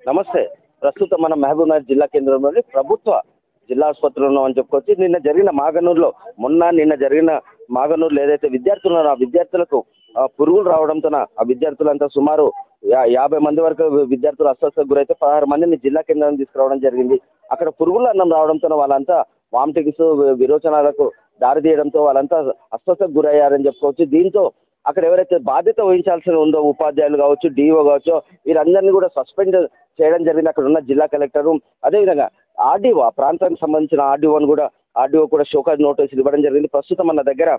నమస్తే. ప్రస్తుతం మన మహబూబ్నగర్ జిల్లా కేంద్రంలోని ప్రభుత్వ జిల్లా ఆసుపత్రిలో ఉన్నామని చెప్పుకోవచ్చు. నిన్న జరిగిన మాగనూరులో ఏదైతే విద్యార్థులు ఉన్నారో ఆ విద్యార్థులకు పురుగులు రావడంతో ఆ విద్యార్థులంతా సుమారు 50 మంది వరకు విద్యార్థులు అస్వస్థతకు గురైతే 16 మందిని జిల్లా కేంద్రానికి తీసుకురావడం జరిగింది. అక్కడ పురుగుల అన్నం రావడంతో వాళ్ళంతా వామిటింగ్స్, విరోచనాలకు దారి తీయడంతో వాళ్ళంతా అస్వస్థతకు గురయ్యారని చెప్పుకోవచ్చు. దీంతో అక్కడ ఎవరైతే బాధ్యత వహించాల్సి ఉందో ఉపాధ్యాయులు కావచ్చు, డిఓ కావచ్చు, వీరందరినీ కూడా సస్పెండ్ చేయడం జరిగింది. అక్కడ ఉన్న జిల్లా కలెక్టర్, అదేవిధంగా ఆర్డీఓ, ఆ ప్రాంతానికి సంబంధించిన ఆర్డీఓ కూడా షోకాజ్ నోటీసులు ఇవ్వడం జరిగింది. ప్రస్తుతం మన దగ్గర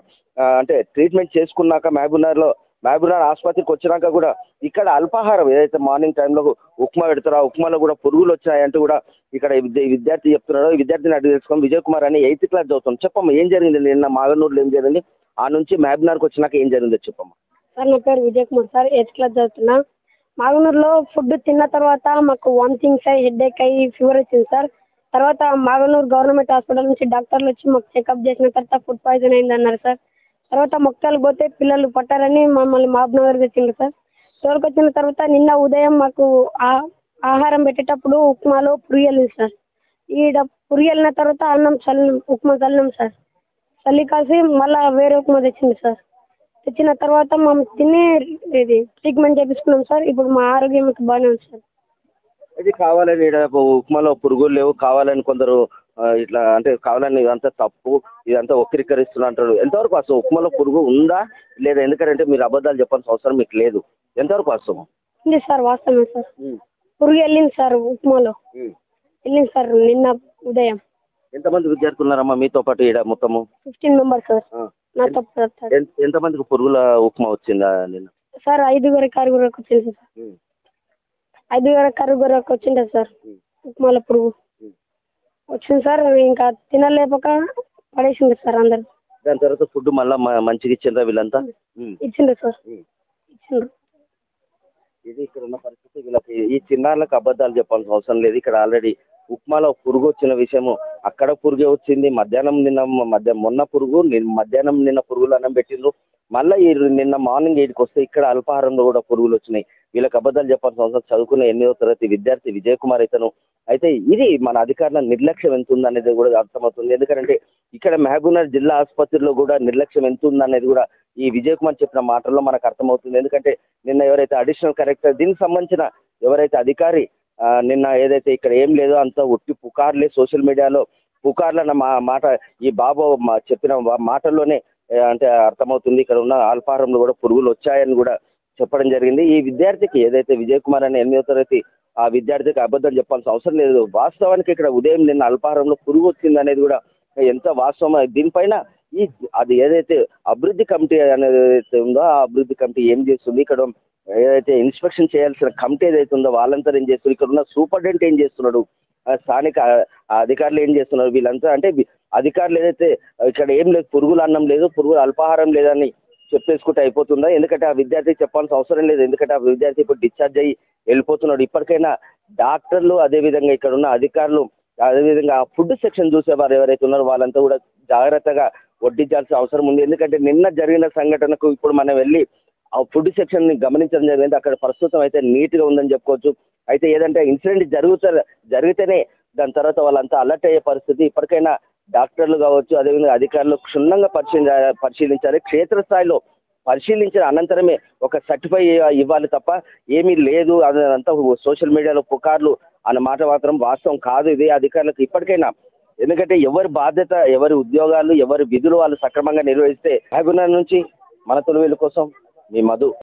అంటే ట్రీట్మెంట్ చేసుకున్నాక మహబూబ్నగర్ ఆసుపత్రికి వచ్చినాక కూడా ఇక్కడ అల్పాహారం ఏదైతే మార్నింగ్ టైంలో ఉప్మా పెడతారో ఆ ఉప్మాలో కూడా పురుగులు వచ్చాయంటూ కూడా ఇక్కడ విద్యార్థి చెప్తున్నారో. ఈ విద్యార్థిని అడిగి తెలుసుకొని విజయ్ కుమార్ అని 8th క్లాస్ చదువుతాం. చెప్పమ్మా, ఏం జరిగింది నిన్న మాగనూరులో, ఏం జరిగింది, ఆ నుంచి మహబూబ్నగర్కి వచ్చినాక ఏం జరిగిందో చెప్పమ్మా. సార్, నా పేరు Vijay Kumar sir, 8th class చదువుతున్నా. మాగనూరులో ఫుడ్ తిన్న తర్వాత మాకు వామిటింగ్స్ అయ్యి, హెడేక్ అయ్యి, ఫీవర్ వచ్చింది సార్. తర్వాత మాగనూరు గవర్నమెంట్ హాస్పిటల్ నుంచి డాక్టర్లు వచ్చి మాకు చెకప్ చేసిన తర్వాత ఫుడ్ పాయిజన్ అయింది అన్నారు సార్. తర్వాత మొక్కలు పోతే పిల్లలు పట్టారని మమ్మల్ని మహబూబ్నగర్ తెచ్చిండ్రు సార్. స్టోర్కి వచ్చిన తర్వాత నిన్న ఉదయం మాకు ఆహారం పెట్టేటప్పుడు ఉప్మాలో పురి వెళ్ళింది సార్. ఈడ పురి వెళ్ళిన తర్వాత ఉప్మా చల్లినాం సార్. చల్లి కాసి మళ్ళా వేరే ఉప్మా తెచ్చింది సార్. తెచ్చిన తర్వాత మేము తిని ట్రీట్మెంట్ చేపించుకున్నాం సార్. ఇప్పుడు మా ఆరోగ్యం బాగానే ఉంది సార్. ఇది కావాలని ఉప్మాలో పురుగులు లేవు, కావాలని కొందరు ఇట్లా అంటే కావాలని ఇదంతా తప్పు, ఇదంతా వక్రీకరిస్తున్నారు. ఎంతవరకు అసలు ఉప్మాలో పురుగు ఉందా లేదా? ఎందుకంటే మీరు అబద్ధాలు చెప్పాల్సిన అవసరం మీకు లేదు. ఎంతవరకు వాస్తవం? ఉంది సార్, వాస్తవమే సార్. పురుగు వెళ్ళింది సార్, ఉప్మాలో వెళ్ళింది సార్ నిన్న ఉదయం. ఎంతమంది విద్యార్థులు ఉన్నారమ్మా మీతో పాటు? ఇక్కడ మొత్తము 15 మెంబర్స్ సార్. ఎంతమందికి పురుగుల ఉప్మా వచ్చిందా నిన్న? సార్ 5 వచ్చింది సార్. 5 వచ్చింది సార్ ఉప్మాల పురుగు వచ్చింది సార్. ఇంకా తినలేపక పడేసింది సార్ అందరు. దాని తర్వాత ఫుడ్ మళ్ళా మంచిగా ఇచ్చిండ్రా వీళ్ళంతా? ఇచ్చిండ్రు సార్, ఇచ్చిండ్రు. ఇది ఇక్కడ ఉన్న పరిస్థితి. వీళ్ళకి ఈ చిన్నారులకు అబద్ధాలు చెప్పాల్సిన అవసరం లేదు. ఇక్కడ ఆల్రెడీ ఉప్మాలో పురుగు వచ్చిన విషయము, అక్కడ పురుగే వచ్చింది. మొన్న పురుగు, మధ్యాహ్నం నిన్న పురుగులు అన్నం పెట్టిండ్రు. మళ్ళీ నిన్న మార్నింగ్ 8కి వస్తే ఇక్కడ అల్పాహారంలో కూడా పురుగులు వచ్చినాయి. వీళ్ళకి అబద్ధాలు చెప్పాల్సిన అవసరం. చదువుకున్న 8వ తరగతి విద్యార్థి విజయ్ కుమార్ అయితే ఇది మన అధికారుల నిర్లక్ష్యం ఎంత ఉంది అనేది కూడా అర్థమవుతుంది. ఎందుకంటే ఇక్కడ మహబూబ్నగర్ జిల్లా ఆసుపత్రిలో కూడా నిర్లక్ష్యం ఎంత ఉంది అనేది కూడా ఈ విజయ్ కుమార్ చెప్పిన మాటల్లో మనకు అర్థమవుతుంది. ఎందుకంటే నిన్న ఎవరైతే అడిషనల్ కలెక్టర్, దీనికి సంబంధించిన ఎవరైతే అధికారి నిన్న ఏదైతే ఇక్కడ ఏం లేదో అంత ఒట్టి పుకార్లే, సోషల్ మీడియాలో పుకార్లన్న మాట ఈ బాబు చెప్పిన మాటల్లోనే అంటే అర్థమవుతుంది. ఇక్కడ ఉన్న అల్పాహారంలో కూడా పురుగులు వచ్చాయని కూడా చెప్పడం జరిగింది. ఈ విద్యార్థికి ఏదైతే విజయ్ కుమార్ అనే 8వ తరగతి ఆ విద్యార్థికి అబద్ధం చెప్పాల్సిన అవసరం లేదు. వాస్తవానికి ఇక్కడ ఉదయం నిన్న అల్పాహారంలో పురుగు వచ్చింది అనేది కూడా ఎంత వాస్తవం. దీనిపైన అది ఏదైతే అభివృద్ధి కమిటీ అనేది ఉందో ఆ అభివృద్ధి కమిటీ ఏం చేస్తుంది, ఇక్కడ ఏదైతే ఇన్స్పెక్షన్ చేయాల్సిన కమిటీ ఏదైతే ఉందో వాళ్ళంతా ఏం చేస్తున్నారు, ఇక్కడ ఉన్న సూపరింటెండెంట్ ఏం చేస్తున్నాడు, స్థానిక అధికారులు ఏం చేస్తున్నారు, వీళ్ళంతా అంటే అధికారులు ఏదైతే ఇక్కడ ఏం లేదు, పురుగుల అన్నం లేదు, పురుగుల అల్పాహారం లేదని చెప్పేసుకుంటే అయిపోతుందా? ఎందుకంటే ఆ విద్యార్థికి చెప్పాల్సిన అవసరం లేదు. ఎందుకంటే ఆ విద్యార్థి ఇప్పుడు డిశ్చార్జ్ అయ్యి వెళ్ళిపోతున్నాడు. ఇప్పటికైనా డాక్టర్లు, అదేవిధంగా ఇక్కడ ఉన్న అధికారులు, అదేవిధంగా ఆ ఫుడ్ సెక్షన్ చూసేవారు ఎవరైతే ఉన్నారో వాళ్ళంతా కూడా జాగ్రత్తగా వడ్డించాల్సిన అవసరం ఉంది. ఎందుకంటే నిన్న జరిగిన సంఘటనకు ఇప్పుడు మనం వెళ్ళి ఆ ఫుడ్ సెక్షన్ ని గమనించడం జరిగింది. అక్కడ ప్రస్తుతం అయితే నీట్ గా ఉందని చెప్పుకోవచ్చు. అయితే ఏదంటే ఇన్సిడెంట్ జరిగితేనే దాని తర్వాత వాళ్ళంతా అలర్ట్ అయ్యే పరిస్థితి. ఇప్పటికైనా డాక్టర్లు కావచ్చు, అదేవిధంగా అధికారులు క్షుణ్ణంగా పరిశీలించాలి. క్షేత్రస్థాయిలో పరిశీలించిన అనంతరమే ఒక సర్టిఫై ఇవ్వాలి తప్ప ఏమీ లేదు అదంతా సోషల్ మీడియాలో పుకార్లు అన్న మాట మాత్రం వాస్తవం కాదు. ఇది అధికారులకు ఇప్పటికైనా, ఎందుకంటే ఎవరి బాధ్యత, ఎవరి ఉద్యోగాలు, ఎవరి విధులు వాళ్ళు సక్రమంగా నిర్వహిస్తే. మహబూబ్నగర్ నుంచి మన తొలివేలు కోసం మీ మధు.